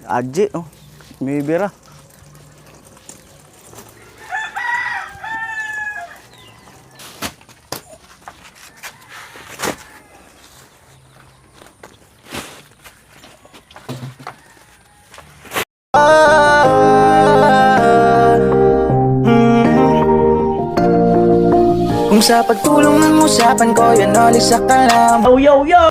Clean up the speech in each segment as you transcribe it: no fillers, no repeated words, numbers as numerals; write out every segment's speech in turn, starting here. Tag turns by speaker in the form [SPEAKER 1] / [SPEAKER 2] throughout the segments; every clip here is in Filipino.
[SPEAKER 1] Aji, oh. May bira.
[SPEAKER 2] Kung sa pagtulong ng usapan ko, yan alis sa kalam.
[SPEAKER 1] Yo, yo, yo!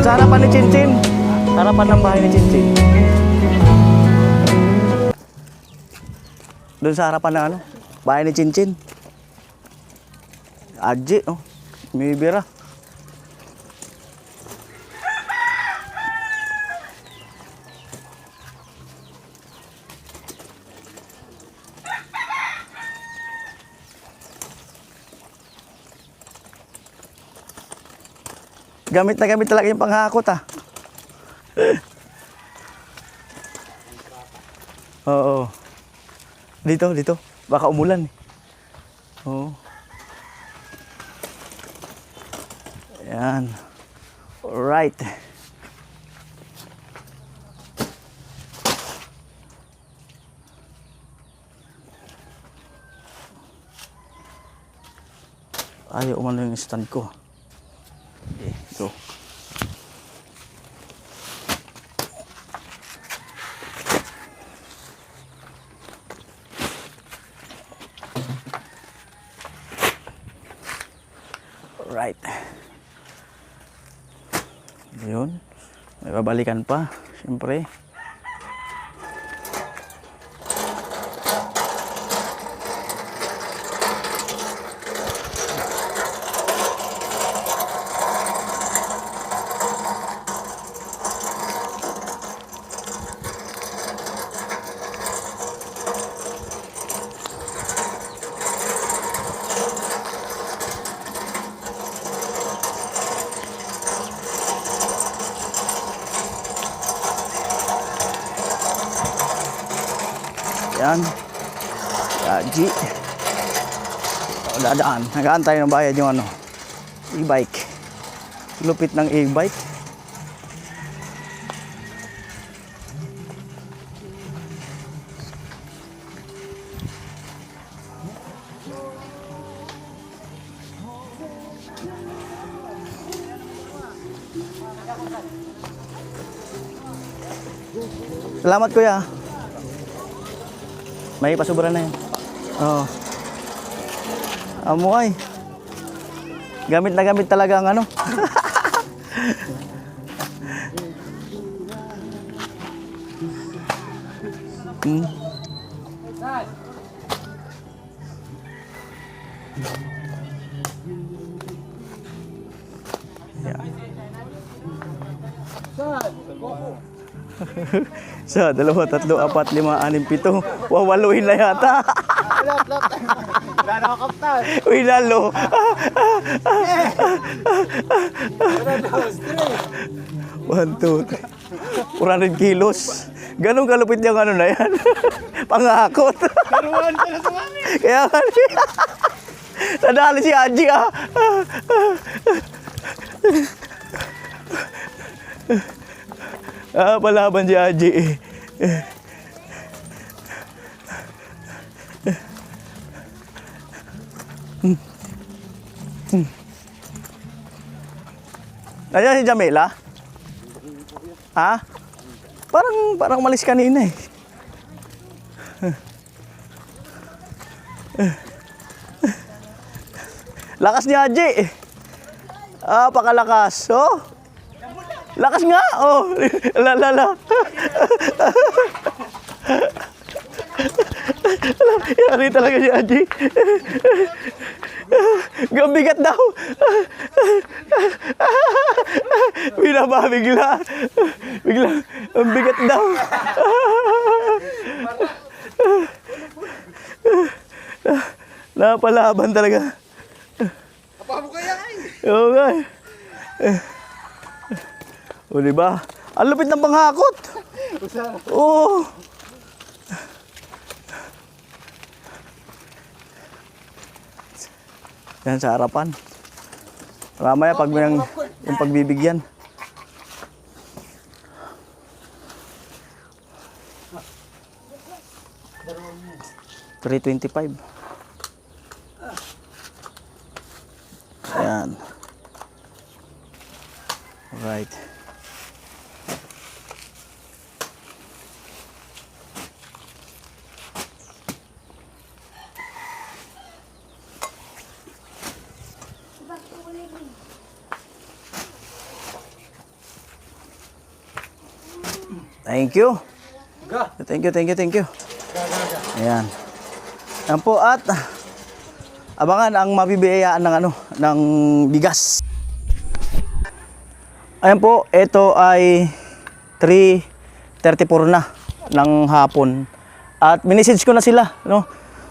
[SPEAKER 1] Sa harapan ni Chinchin. Harapan ng bahay ni Chinchin. Doon sa harapan ng ano? Bahay ni Chinchin. Aji, oh. May bira. Gamit na gamit talaga yung panghakot, ah. Oo. Dito, dito. Baka umulan. Oo. Ayan. Alright. Ayaw umano yung stand ko. Okay, go. Alright. Yun. May babalikan pa, siyempre. Yan. Yaji. Dadaan. Nag-aantay ng bayad yung ano. E-bike. Lupit ng e-bike. Salamat, kuya. May pasubra na yan. Oo. Amoy. Gamit na gamit talaga ang ano. Sa 2, 3, 4, 5, 6, 7. Wawaluhin na yata.
[SPEAKER 3] Wala na ako, Kaptan.
[SPEAKER 1] Uy, lalo. 1, 2, 3. 400 kilos. Ganun kalupit yung ano na yan. Pangakot.
[SPEAKER 3] Karuan ka na sa mami.
[SPEAKER 1] Kaya nga. Nadali si Aji, ah. Palaban si Aji. Nandiyan si Jamila? Ha? Parang umalis kanina eh. Lakas ni Aji. Pakalakas. Oh. Lakas nga! Oh! La. Yari talaga si Aji. Gabigat daw. Binaba bigla. Bigla. Ang bigat daw. Napalaban talaga.
[SPEAKER 3] Apa mo kaya ay?
[SPEAKER 1] Oo nga. O diba? Ang lupit ng panghakot. Oo. Yan sa harapan. Mamaya pag yung pagbibigyan. $325. Ayan. Right. Thank you. Thank you. Ayan. Ayan po at abangan ang mabibiyayaan ng bigas. Ayan po, ito ay 3:34 na ng hapon. At minisage ko na sila, no.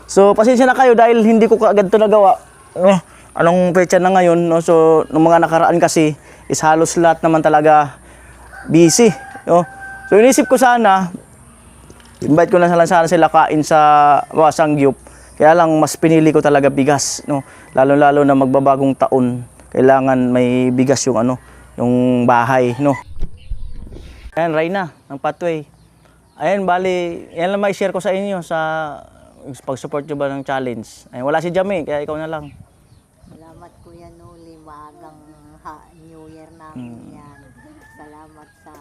[SPEAKER 1] So pasensya na kayo dahil hindi ko kaagad 'to nagawa. No? Anong petsa na ngayon, no? So nung mga nakaraan kasi is halos lahat naman talaga busy, no. So inisip ko sana invite ko na sana sila kain sa Sangyup. Kaya lang mas pinili ko talaga bigas, no. Lalo-lalo na magbabagong taon, kailangan may bigas yung yung bahay, no. Ayan, Reyna, ng Pathway. Ayan, bali, yan lang may share ko sa inyo sa pag-support nyo ba ng challenge. Ayan, wala si Jamie, kaya ikaw na lang.
[SPEAKER 4] Salamat Kuya Noli, maagang New Year namin yan. Salamat sa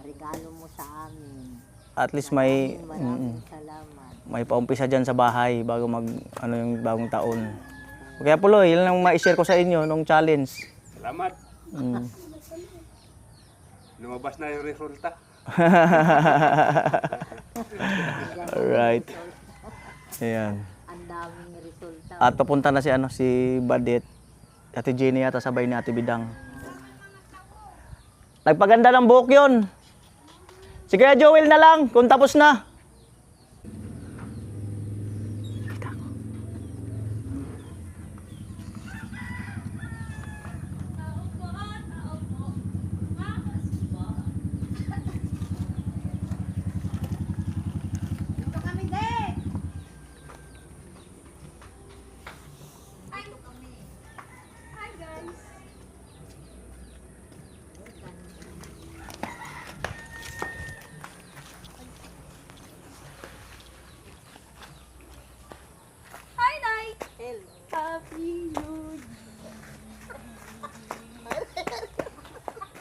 [SPEAKER 4] regalo mo sa amin.
[SPEAKER 1] At least may
[SPEAKER 4] Maraming salamat.
[SPEAKER 1] may paumpisa dyan sa bahay bago yung bagong taon. Kaya Puloy, yan lang mai-share ko sa inyo nung challenge.
[SPEAKER 5] Salamat. Lumabas na yung resulta.
[SPEAKER 1] Alright. Ayan.
[SPEAKER 4] Ang daming resulta.
[SPEAKER 1] At papunta na si Badet, Ate Jenny yata sabay ni Ate Bidang. Nagpaganda ng buhok yun. Si Kuya Joel na lang, kung tapos na.
[SPEAKER 6] Happy New Year!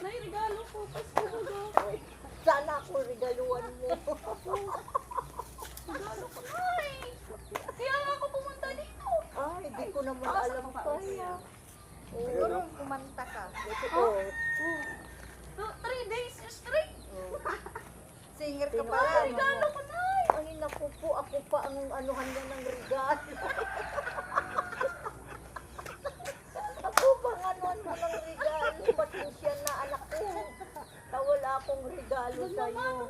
[SPEAKER 6] Nay, regalo ko.
[SPEAKER 4] Sana ako regaluan mo.
[SPEAKER 6] Regalo ko, Nay! Kaya nga ako pumunta dito.
[SPEAKER 4] Ay, di ko naman alam kaya. Oo, kumanta ka.
[SPEAKER 6] Oh, 3 days straight.
[SPEAKER 4] Singer ka
[SPEAKER 6] Ay,
[SPEAKER 4] pala.
[SPEAKER 6] regalo ko, Nay!
[SPEAKER 4] Ay, naku po, ako pa ang anuhan niya ng regalo. Ako bang anuhan mo ng regalo? Pasensya na anak ko. Wala akong regalo sa'yo.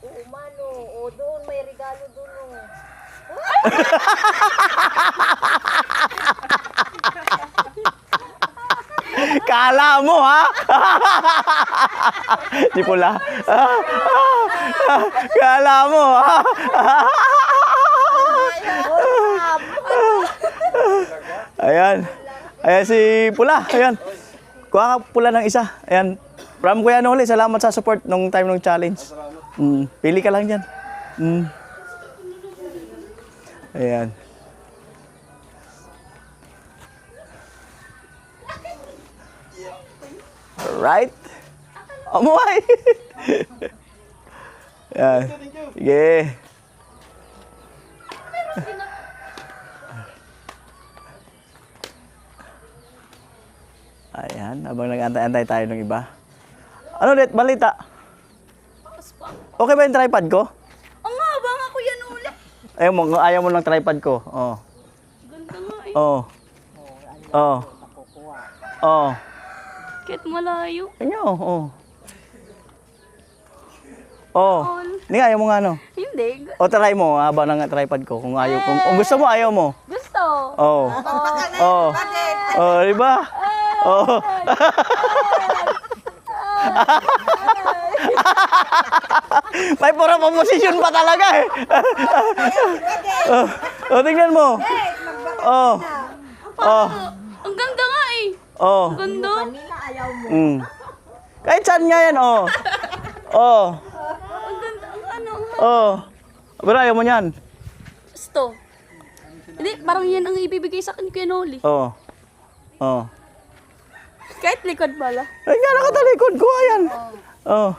[SPEAKER 4] Oo, mano. O, doon, may regalo doon.
[SPEAKER 1] Kala mo, ha? Di pula. Kala mo, ha? Ayan. Ayan si Pula. Ayan. Kuha ka Pula ng isa. Ayan. From Kuya Noli, salamat sa support nung time ng challenge. Pili ka lang dyan. Ayan. Alright. Amuay. Ayan. Sige. Ayan, habang nag-antay-antay tayo ng iba. Ano ulit? Balita? Okay ba yung tripod ko?
[SPEAKER 6] Ang haba nga Kuya Noli.
[SPEAKER 1] Ayaw mo lang tripod ko. Oh.
[SPEAKER 6] Ganda nga eh.
[SPEAKER 1] Oh. Oh. Oh.
[SPEAKER 6] Kahit malayo.
[SPEAKER 1] Inyo, oh. Oh. Hindi ayaw mo nga ano.
[SPEAKER 6] Hindi.
[SPEAKER 1] O try mo, haba ng tripod ko. Kung ayaw, kung gusto mo, ayaw mo.
[SPEAKER 6] Gusto.
[SPEAKER 1] Oh. Oh. Oh, di ba? Oh. May pura pa posisyon pa talaga eh. Oh, tingnan mo. Oh. Oh.
[SPEAKER 6] Ang ganda nga eh.
[SPEAKER 1] Oh.
[SPEAKER 6] Ang ganda.
[SPEAKER 1] Mm. Kahit saan nga yan, oh. Oh.
[SPEAKER 6] Ang ganda. Ang ano.
[SPEAKER 1] Oh. Pero ayaw mo yan.
[SPEAKER 6] Gusto. Hindi, parang yan ang ibibigay sa akin Kuya Noli.
[SPEAKER 1] Oh. Oh.
[SPEAKER 6] Kahit likod pala.
[SPEAKER 1] Ay, nga nakatalikod ko, ayan. Oh.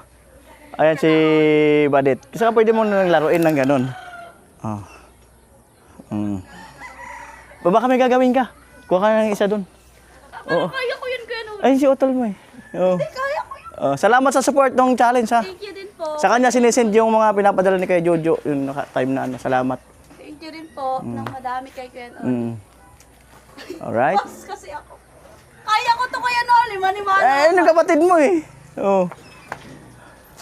[SPEAKER 1] Ayan si Badit. Kasi ka pwede mo nang laruin ng ganun. Oh. Mm. Baba kami gagawin ka. Kuha ka ng isa dun. Oo.
[SPEAKER 6] Kaya ko yun Kuya Noli.
[SPEAKER 1] Ay, si Otol mo eh. Oh.
[SPEAKER 6] Kaya ko yun.
[SPEAKER 1] Oh, salamat sa support ng challenge ha.
[SPEAKER 6] Thank you din po.
[SPEAKER 1] Sa kanya sinesend yung mga pinapadala ni Kuya Jojo. Yung time na ano. Salamat.
[SPEAKER 6] Thank you rin po. Nang madami kay Kuya Noli.
[SPEAKER 1] Mm. Alright.
[SPEAKER 6] Boss kasi ako. Kaya ko to Kuya Noli. Manimana.
[SPEAKER 1] Eh, yung kapatid mo eh. Oh.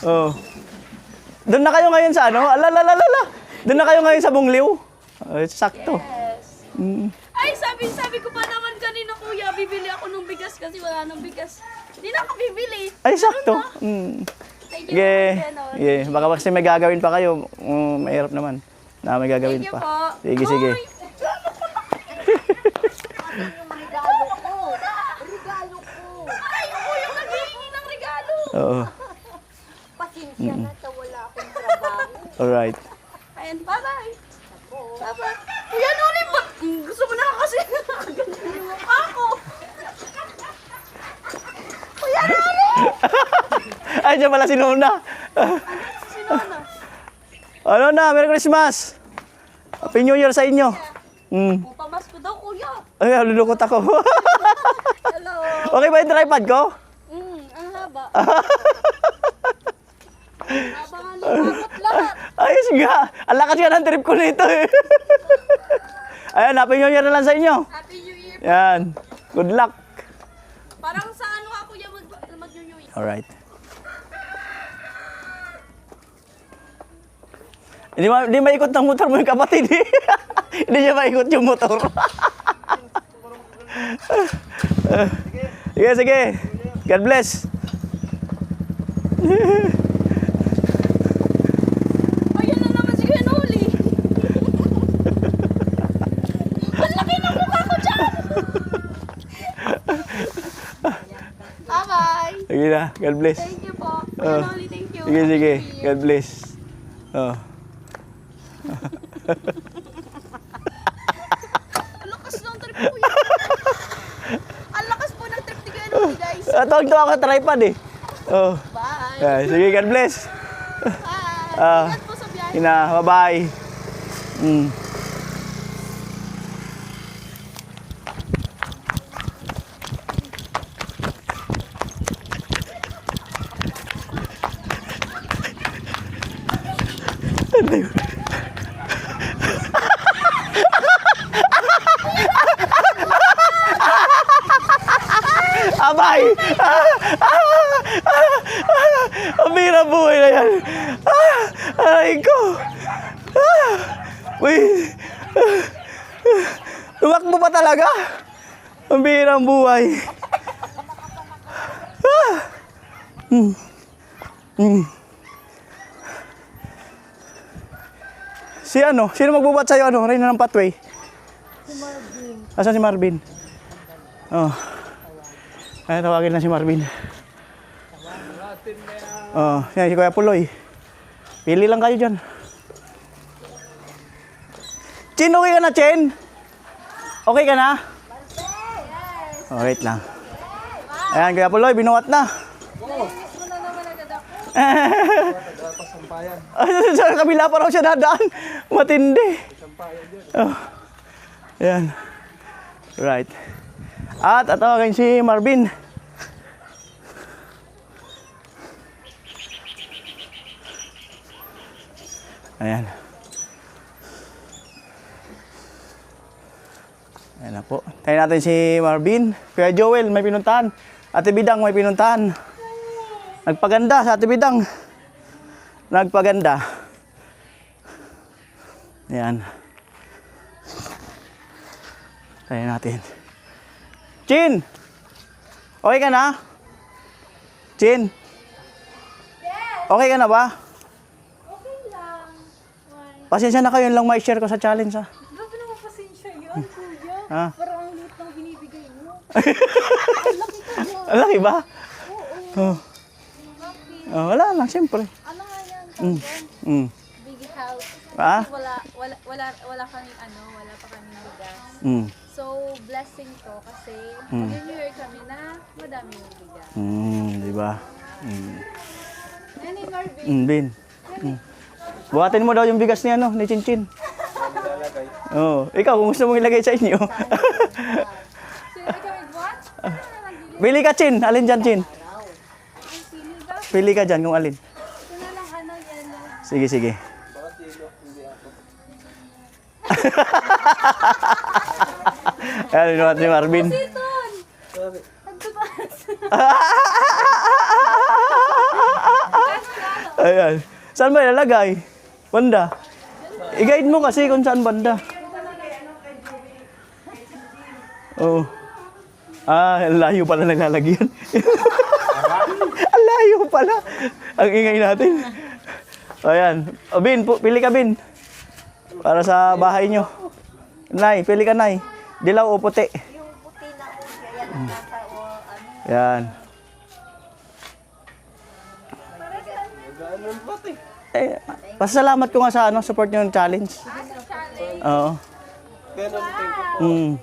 [SPEAKER 1] Oh. Doon na kayo ngayon sa ano? Alalalala. Doon na kayo ngayon sa Bungliw. Sakto.
[SPEAKER 6] Yes.
[SPEAKER 1] Mm.
[SPEAKER 6] Ay, sabi ko pa naman kanina Kuya, bibili ako ng bigas kasi wala nang bigas. Hindi na ako bibili.
[SPEAKER 1] Ay, sakto. Mm.
[SPEAKER 6] Thank you
[SPEAKER 1] Sige.
[SPEAKER 6] Kuya Noli.
[SPEAKER 1] Sige. Baka kasi may gagawin pa kayo. Mahirap naman. Na may gagawin
[SPEAKER 6] Thank you
[SPEAKER 1] pa.
[SPEAKER 6] po.
[SPEAKER 1] Sige, sige.
[SPEAKER 6] Ay,
[SPEAKER 4] Regalo ko. Regalo ko.
[SPEAKER 6] ay, ako yung naghihingi ng regalo.
[SPEAKER 1] Oo.
[SPEAKER 4] Pasensya na sa wala akong trabaho.
[SPEAKER 1] Alright.
[SPEAKER 6] Ayan, bye-bye. Bye-bye. Kuya Noli, ba't gusto mo na kasi nakaganda yung mukha ko? Kuya Noli!
[SPEAKER 1] Ay, dyan pala si Nona.
[SPEAKER 6] Sino na?
[SPEAKER 1] Ano na? Merry Christmas. Happy New Year sa inyo. Mm.
[SPEAKER 6] Pamas ko daw, Kuya.
[SPEAKER 1] Ay, halulukot ako.
[SPEAKER 6] Hello.
[SPEAKER 1] Okay ba yung tripod ko?
[SPEAKER 6] Ang haba. Haba nga lumabot lahat.
[SPEAKER 1] Ayos nga. Ang lakas nga ng trip ko nito eh. Ayan, Happy New Year na lang sa inyo.
[SPEAKER 6] Happy New Year.
[SPEAKER 1] Yan. Good luck.
[SPEAKER 6] Parang sa ano nga, Kuya, mag-New Year.
[SPEAKER 1] Alright. Hindi maikot ng motor mo yung kapatid eh. Hindi niya maikot yung motor. Sige, sige. God bless.
[SPEAKER 6] Ayan na naman si Kuya Noli. Ang laki ng mukha ko dyan. Bye-bye.
[SPEAKER 1] Sige na. God bless.
[SPEAKER 6] Thank you po. Kuya Noli, thank you.
[SPEAKER 1] Sige, sige.
[SPEAKER 6] Happy New Year.
[SPEAKER 1] God bless. Oh.
[SPEAKER 6] Ang lakas ng trip ko yan. Ang lakas po ng trip ni Kuya Noli, guys.
[SPEAKER 1] Tawag-tawag ako sa tripod eh. Oh.
[SPEAKER 6] Bye.
[SPEAKER 1] Sige, God bless.
[SPEAKER 6] Bye. Ingat po sa biyahe.
[SPEAKER 1] Ina, bye-bye. Mm. Abay! Ang bira buhay na yan. Aray ko. Wait. Tumakbo pa talaga. Ang bira ang buhay. Si ano? Sino magbubat sa'yo? Ano? Reyna ng Pathway? Si Marvin. Asan si Marvin? Oh. Ay, tawagin na si Marvin. Oh, yan si Kuya Puloy. Pili lang kayo dyan. Chin, okay ka na, Chin? Okay ka na? Oh, wait lang. Ayan, Kuya Puloy, binuhat na. Sa kabila pa raw siya dadaan. Matindi. Oh. Ayan. Right. At tatawagin si Marvin. Ayan. Ayan na po. Tayo natin si Marvin. Kuya Joel, may pinuntahan. Ate Bidang, may pinuntahan. Nagpaganda sa Ate Bidang. Nagpaganda. Ayan. Tayo natin. Chin! Okay ka na? Chin? Okay ka na ba?
[SPEAKER 6] Okay lang.
[SPEAKER 1] Pasensya na kayo, yun lang may share ko sa challenge ha.
[SPEAKER 6] Grabe naman pasensya yun, kuya.
[SPEAKER 1] Ha?
[SPEAKER 6] Parang ang liit ng binibigay mo.
[SPEAKER 1] Ang laki ba?
[SPEAKER 6] Oo.
[SPEAKER 1] Oh. Oh, wala lang, siyempre.
[SPEAKER 6] Ano nga yan?
[SPEAKER 1] Mm.
[SPEAKER 6] Big house.
[SPEAKER 1] Ah?
[SPEAKER 6] Wala kaming wala pa kaming bigas.
[SPEAKER 1] Mm.
[SPEAKER 6] So, blessing to kasi
[SPEAKER 1] Mm.
[SPEAKER 6] New Year kami na madami yung bigas.
[SPEAKER 1] Di ba?
[SPEAKER 6] Ano yung Marvin?
[SPEAKER 1] Bin. Buhatin mo daw yung bigas ni ni Chinchin. Oh, ikaw kung gusto mong ilagay sa inyo.
[SPEAKER 6] So, ikaw mag-what?
[SPEAKER 1] Pili ka, Chin. Alin dyan, Chin?
[SPEAKER 6] Ang sili ba?
[SPEAKER 1] Pili ka dyan kung alin.
[SPEAKER 6] Ito na lang yellow.
[SPEAKER 1] Sige, sige. Ayan, inuhat ni Marvin.
[SPEAKER 6] Siton! Nagtutas.
[SPEAKER 1] Ayan. Saan ba ilalagay? Banda. I-guide mo kasi kung saan banda. Oh. Ang layo pala naglalagyan. Ang layo pala. Ang ingay natin. Ayan. O, Bin, pili ka, Bin. Para sa bahay nyo. Nay, pili ka, Nay. Dilaw o puti.
[SPEAKER 4] Yung puti na uya, yan ang nasa
[SPEAKER 1] Yan. Eh, pasalamat ko nga sa support nyo yung challenge. Oo.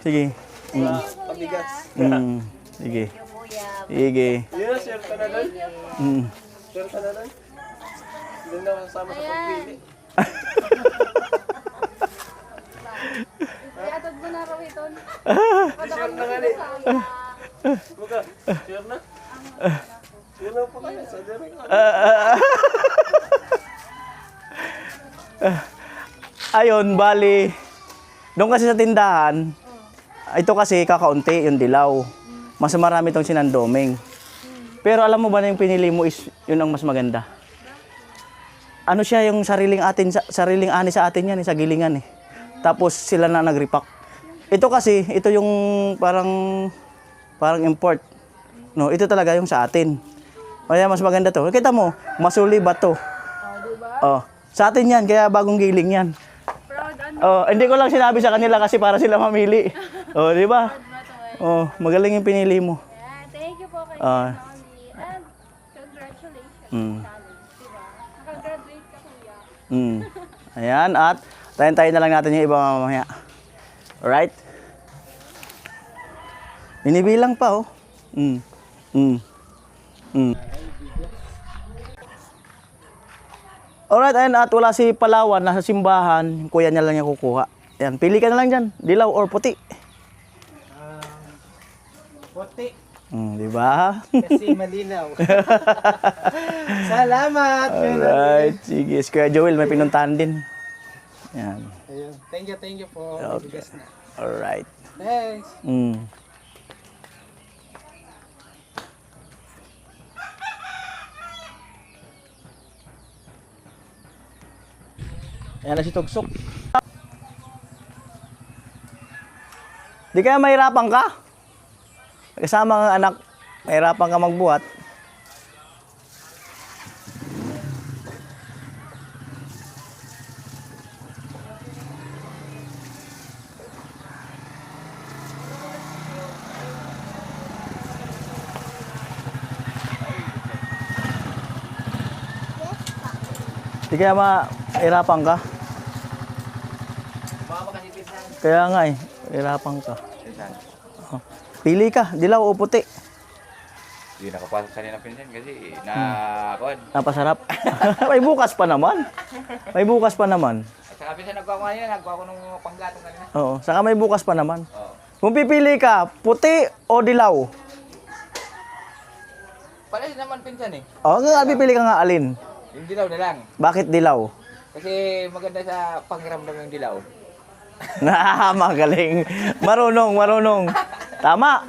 [SPEAKER 1] Sige.
[SPEAKER 3] Pabigas.
[SPEAKER 1] Sige.
[SPEAKER 4] kuya.
[SPEAKER 1] Sige.
[SPEAKER 3] Yun, share ka na doon. Share ka na doon. Hindi na kasama sa pagpili.
[SPEAKER 6] Iatod mo na raw ito.
[SPEAKER 3] Share na nga ni. Buka, share na. Share na po kayo. Sa direct.
[SPEAKER 1] Ayun, bali. Doon kasi sa tindahan, ito kasi kakaunti yung dilaw. Mas marami itong sinandoming. Pero alam mo ba na yung pinili mo is yun ang mas maganda? Ano siya yung sariling ani sa atin yan, sa gilingan eh. Tapos sila na nag-repack. Ito kasi, ito yung parang import. No, ito talaga yung sa atin. Kaya mas maganda to. Kita mo, masuli ba to? Oh, sa atin yan, kaya bagong giling yan. Oh, hindi ko lang sinabi sa kanila kasi para sila mamili. Oh, di ba? Oh, magaling yung pinili mo.
[SPEAKER 6] Yeah, thank you po kay
[SPEAKER 1] Ah.
[SPEAKER 6] Mommy. And congratulations
[SPEAKER 1] Mm.
[SPEAKER 6] sa challenge, diba? Nakagraduate ka, kuya.
[SPEAKER 1] Ayan, at tayo na lang natin yung iba mamaya. Alright? Binibilang pa, oh. Alright, ayan, at wala si Palawan, nasa simbahan, yung kuya niya lang yung kukuha. Ayan, pili ka na lang dyan, dilaw or puti.
[SPEAKER 3] Puti.
[SPEAKER 1] Di ba?
[SPEAKER 3] Kasi malinaw. Salamat.
[SPEAKER 1] Alright, sige. Si Kuya Joel, may pinuntahan din. Ayan.
[SPEAKER 3] Ayun. Thank you po.
[SPEAKER 1] Okay.
[SPEAKER 3] Bigas na.
[SPEAKER 1] Alright.
[SPEAKER 3] Thanks.
[SPEAKER 1] Ayan na si Tugsok. Di kaya mahirapan ka? Kasama ang anak, mahirapan ka magbuhat. Di kaya mahirapan ka? Kaya nga eh, mahirapan ka. Oh. Pili ka, dilaw o puti.
[SPEAKER 5] Hindi nakapasok kanina pinsan kasi kuwan.
[SPEAKER 1] Napasarap. May bukas pa naman. May bukas pa naman.
[SPEAKER 5] At saka pinsan nagkuha ko kanina, nagkuha ko ng panggatong kanina.
[SPEAKER 1] Oo, saka may bukas pa naman.
[SPEAKER 5] Oo.
[SPEAKER 1] Kung pipili ka, puti o dilaw?
[SPEAKER 5] Pala naman pinsan eh.
[SPEAKER 1] Oo, pipili ka nga alin.
[SPEAKER 5] Yung dilaw na lang.
[SPEAKER 1] Bakit dilaw?
[SPEAKER 5] Kasi maganda sa pangiramdam yung dilaw.
[SPEAKER 1] Magaling. Marunong. Tama.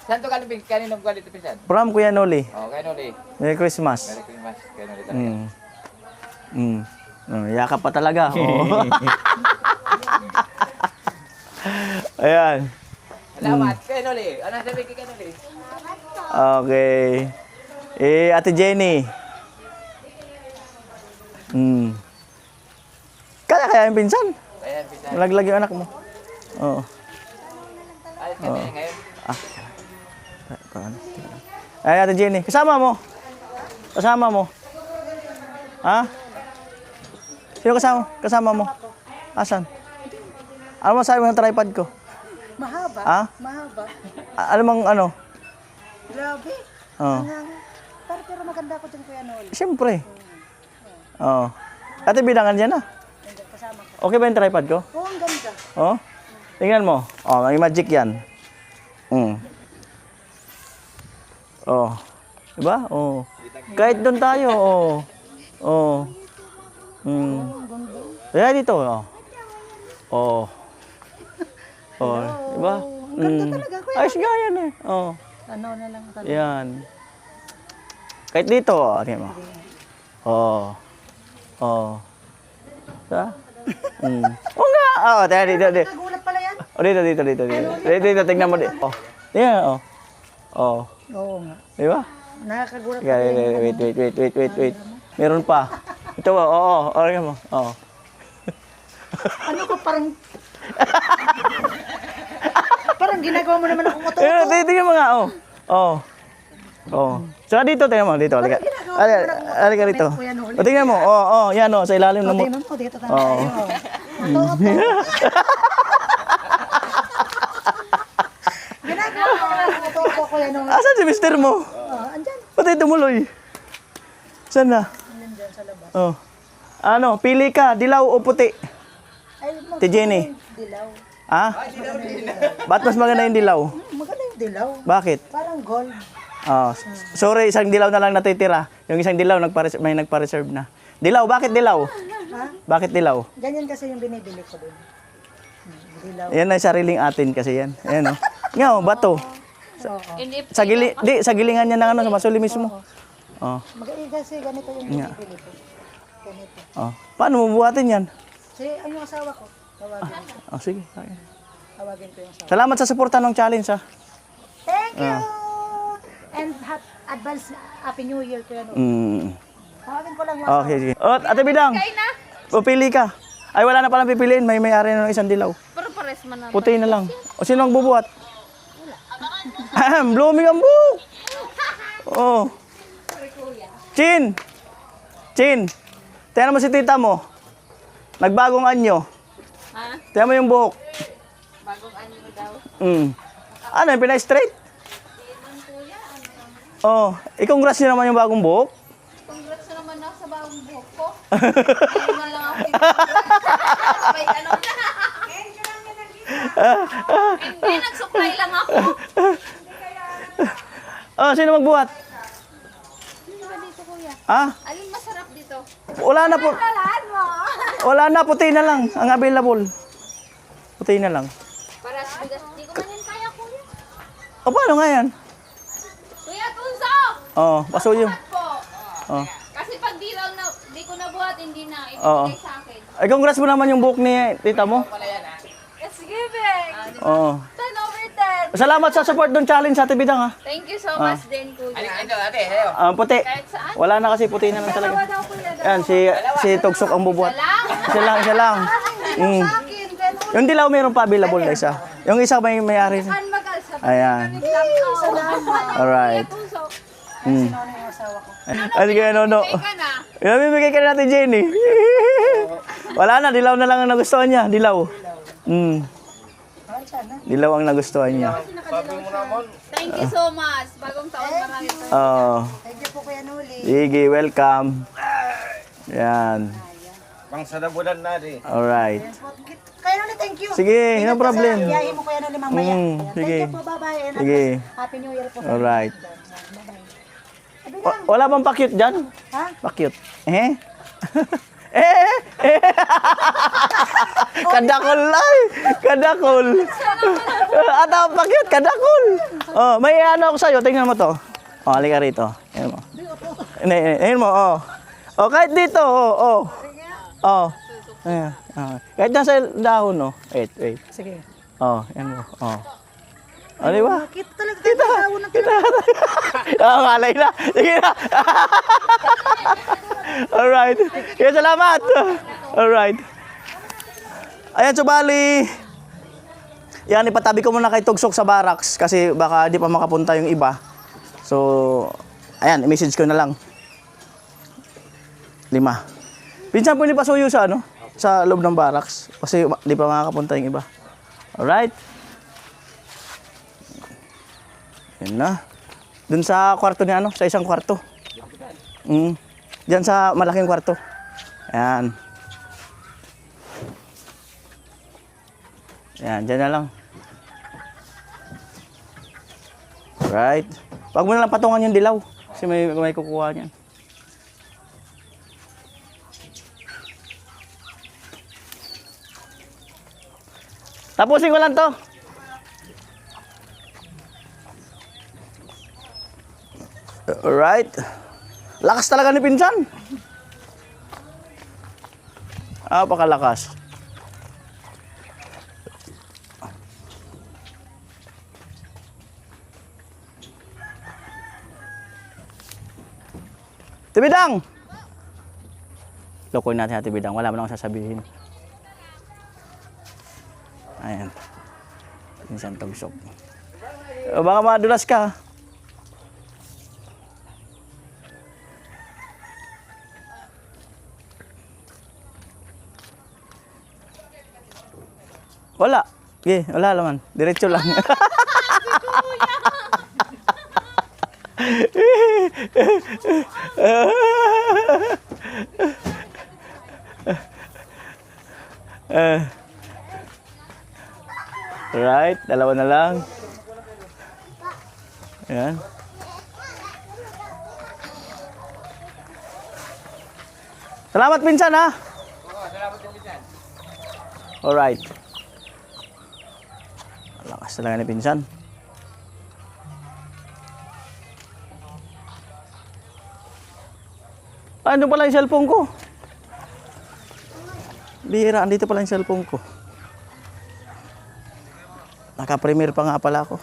[SPEAKER 5] Saan to galing? Kaninong galing ito pinsan?
[SPEAKER 1] From Kuya Noli.
[SPEAKER 5] Kay Noli.
[SPEAKER 1] Merry Christmas.
[SPEAKER 5] Merry Christmas. Kay Noli talaga.
[SPEAKER 1] Yakap pa talaga. Oh. Ayan.
[SPEAKER 5] Salamat. Kay Noli. Ano sabi kay Noli?
[SPEAKER 1] Okay. Ate Jenny. Kaya yung pinsan.
[SPEAKER 5] Ayan, pinsan.
[SPEAKER 1] Malaglag yung anak mo. Oo.
[SPEAKER 5] Alis ka na ngayon.
[SPEAKER 1] Ay, Ate Jenny. Kasama mo. Ha? Sino kasama mo? Asan? Ano masabi mo ng tripod ko?
[SPEAKER 6] Mahaba.
[SPEAKER 1] Ha?
[SPEAKER 6] Mahaba.
[SPEAKER 1] Ano mang ano?
[SPEAKER 6] Grabe.
[SPEAKER 1] Oo.
[SPEAKER 6] Pero maganda ko dyan, Kuya Noli.
[SPEAKER 1] Siyempre. Oo. Ate, bilangan dyan
[SPEAKER 6] Kasama ko.
[SPEAKER 1] Okay ba yung tripod ko?
[SPEAKER 6] Oo, ang ganda.
[SPEAKER 1] Oh? Tingnan mo. Oh, may magic yan. Oh. Diba? Oh. Kahit doon tayo, oh. Oh. Kaya dito, oh. Oh. Oh, diba?
[SPEAKER 6] talaga, Kuya.
[SPEAKER 1] Ayos nga yan eh. Oh.
[SPEAKER 6] Ano na lang talaga.
[SPEAKER 1] Yan. Kahit dito, oh. Tingnan mo. Oh. Oh. Diba? Oo nga. Oh, tayo dito.
[SPEAKER 6] Nagulat pala yan.
[SPEAKER 1] Oh, dito. Tingnan mo dito. Oh. Tingnan, oh. Oh.
[SPEAKER 6] Oo nga.
[SPEAKER 1] Di ba?
[SPEAKER 6] Nakakagulat
[SPEAKER 1] Sige, wait. Meron pa. Ito, oo. Tingnan mo. Oo.
[SPEAKER 6] Ano ka parang... parang ginagawa mo naman akong uto.
[SPEAKER 1] Tingnan mo nga, oh. Oo. Oo. Saka dito, tingnan mo. Dito, halika. Halika dito. O, tingnan mo. Oo, yan, oh. Sa ilalim ng mo.
[SPEAKER 6] Tingnan mo, dito tayo.
[SPEAKER 1] Oo.
[SPEAKER 6] Ginagawa mo naman akong uto, Kuya Noli.
[SPEAKER 1] Asan si mister mo?
[SPEAKER 6] Andyan.
[SPEAKER 1] Pati tumuloy. Saan na?
[SPEAKER 6] Andyan sa labas.
[SPEAKER 1] Oh. Ano, pili ka, dilaw o puti?
[SPEAKER 6] Ay,
[SPEAKER 1] Ti Jenny.
[SPEAKER 6] dilaw.
[SPEAKER 1] Ha? Ba't mas maganda yung dilaw?
[SPEAKER 6] Maganda yung dilaw.
[SPEAKER 1] Bakit?
[SPEAKER 6] Parang gold.
[SPEAKER 1] Oh, sorry, isang dilaw na lang natitira. Yung isang dilaw, may nagpa-reserve na. Dilaw, bakit dilaw?
[SPEAKER 6] Ha?
[SPEAKER 1] Bakit dilaw?
[SPEAKER 6] Ganyan kasi yung binibili ko dun. Dilaw.
[SPEAKER 1] Yan ay sariling atin kasi yan. Ayan, oh. Nga, oh, bato. Sa gilingan niya ng ano, sa masuli mismo. Oh,
[SPEAKER 6] Kasi ganito yung binibili ko. Ganito.
[SPEAKER 1] oh. Paano mo buhatin yan?
[SPEAKER 6] Si, yung asawa ko. Tawagin.
[SPEAKER 1] Oh, sige. Okay.
[SPEAKER 6] Tawagin ko yung asawa.
[SPEAKER 1] Salamat sa suporta ng challenge, ha.
[SPEAKER 6] Thank you! And advance Happy New Year ko yan. Tawagin ko lang yung asawa.
[SPEAKER 1] Okay, sige. Oh, Ate Bidang, pupili ka. Ay, wala na palang pipiliin. May may-ari na ng isang dilaw.
[SPEAKER 7] Pero pares man na.
[SPEAKER 1] Puti na lang. O, sino ang bubuhat? Blooming ang buhok. Oh. Chin! Tingnan mo si tita mo. Nagbagong anyo.
[SPEAKER 7] Ha?
[SPEAKER 1] Tingnan mo yung buhok.
[SPEAKER 7] Bagong anyo daw.
[SPEAKER 1] Ano, yung pinay-straight? Oh, i-congrats nyo naman yung bagong buhok.
[SPEAKER 7] Congrats na naman ako sa bagong buhok ko. Hindi na lang ako sabay ano na. Hindi, nagsupply lang ako.
[SPEAKER 1] Oh, sino magbuhat?
[SPEAKER 7] Hindi ba dito, kuya?
[SPEAKER 1] Ha?
[SPEAKER 7] Alin masarap dito?
[SPEAKER 1] Wala na po.
[SPEAKER 7] Kalaan mo.
[SPEAKER 1] Wala na, puti na lang ang available. Puti na lang.
[SPEAKER 7] Para sa bigas. Hindi ko man yan kaya, kuya.
[SPEAKER 1] O, paano nga yan?
[SPEAKER 7] Kuya, tunso!
[SPEAKER 1] Oh, paso yung.
[SPEAKER 7] Buhat po.
[SPEAKER 1] Oh.
[SPEAKER 7] Kasi pag di ko nabuhat, hindi na.
[SPEAKER 1] Oo.
[SPEAKER 7] Ibigay sa akin.
[SPEAKER 1] Ay, congrats mo naman yung buhok ni tita mo.
[SPEAKER 7] It's giving.
[SPEAKER 1] Oo.
[SPEAKER 7] 10 over 10.
[SPEAKER 1] Salamat sa support doon challenge sa Ate Bidang, ha.
[SPEAKER 7] Thank you so much din, kuya.
[SPEAKER 5] Ito, ate, sayo.
[SPEAKER 1] Puti.
[SPEAKER 7] Kahit saan.
[SPEAKER 1] Wala na kasi puti na lang talaga.
[SPEAKER 7] Tawa daw, kuya.
[SPEAKER 1] Yan, si Tugsok ang bubuhat.
[SPEAKER 7] Lang.
[SPEAKER 1] Siya lang. Yung dilaw meron pa available na isa. Yung isa may-ari.
[SPEAKER 7] Kan mag-alsa.
[SPEAKER 1] Ayan.
[SPEAKER 7] Salamat.
[SPEAKER 1] Alright.
[SPEAKER 6] Sino na yung asawa ko?
[SPEAKER 1] Ay, sige, no.
[SPEAKER 7] Teka na.
[SPEAKER 1] Namimigay ka na natin, Jenny. Wala na, dilaw na lang ang nagustuhan niya. Dilaw. Dilaw ang nagustuhan niya.
[SPEAKER 7] Thank you so much. Bagong taon, maraming salamat.
[SPEAKER 1] Oh,
[SPEAKER 6] Thank you po, Kuya Noli.
[SPEAKER 1] sige, welcome. Yan.
[SPEAKER 3] Pang sanabulan na di.
[SPEAKER 1] Alright.
[SPEAKER 6] Kaya Noli, thank you.
[SPEAKER 1] Sige, no problem.
[SPEAKER 6] Biyahe mo, Kuya Noli, mamaya. Ayan,
[SPEAKER 1] sige.
[SPEAKER 6] Thank you po, bye-bye. And
[SPEAKER 1] Sige.
[SPEAKER 6] Happy New Year po.
[SPEAKER 1] Alright.
[SPEAKER 6] Bye-bye.
[SPEAKER 1] Wala bang pakyut dyan?
[SPEAKER 6] Ha?
[SPEAKER 1] Pakyut. Eh? Kadakol ay. Kadakol. At ang pagyot, kadakol. Oh, may ano ako sa'yo. Tingnan mo to. Oh, halika rito. Ayan mo. Ayan mo, oh. Oh, kahit dito, oh. Oh. Ayan. Kahit nasa dahon, oh. Wait.
[SPEAKER 6] Sige.
[SPEAKER 1] Oh, ayan mo. Oh. Oh, di ba?
[SPEAKER 6] Kita talaga kita.
[SPEAKER 1] Kita. Oh, malay na. Sige na. Alright. Kaya salamat. Alright. Ayan, subali. Yan, ipatabi ko muna kay Tugsok sa barracks kasi baka di pa makapunta yung iba. So, ayan, i-message ko na lang. 5. Pinsan po hindi pa suyo sa, sa loob ng barracks kasi di pa makakapunta yung iba. Alright. Yan na. Dun sa kwarto niya, sa isang kwarto. Diyan sa malaking kwarto. Ayan. Ayan, dyan na lang. Right. Wag mo na lang patungan yung dilaw. Kasi may kukuha niyan. Tapusin ko lang to. Alright. Lakas talaga ni Pinsan. Napakalakas. Tibidang! Lokoy natin si Tibidang. Wala mo nang sasabihin. Ayan. Pinsan Tugsok. Baka madulas ka. Wala. Okay, wala naman. Diretso lang. Right, dalawa na lang. Ayan. Salamat Pinsan ha.
[SPEAKER 5] Salamat din Pinsan.
[SPEAKER 1] Alright. Lakas talaga ni Pinsan. Ano pala yung cellphone ko? Bihira, andito pala yung cellphone ko. Naka-premiere pa nga pala ako.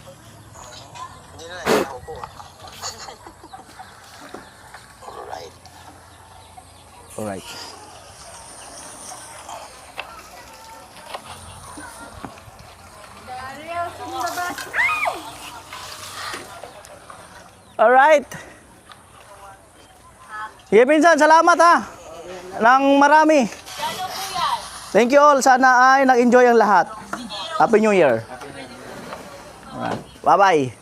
[SPEAKER 1] Alright. Alright. Sige Pinsan, salamat ha. Nang marami. Thank you all. Sana ay nag-enjoy ang lahat. Happy New Year. Alright. Bye-bye.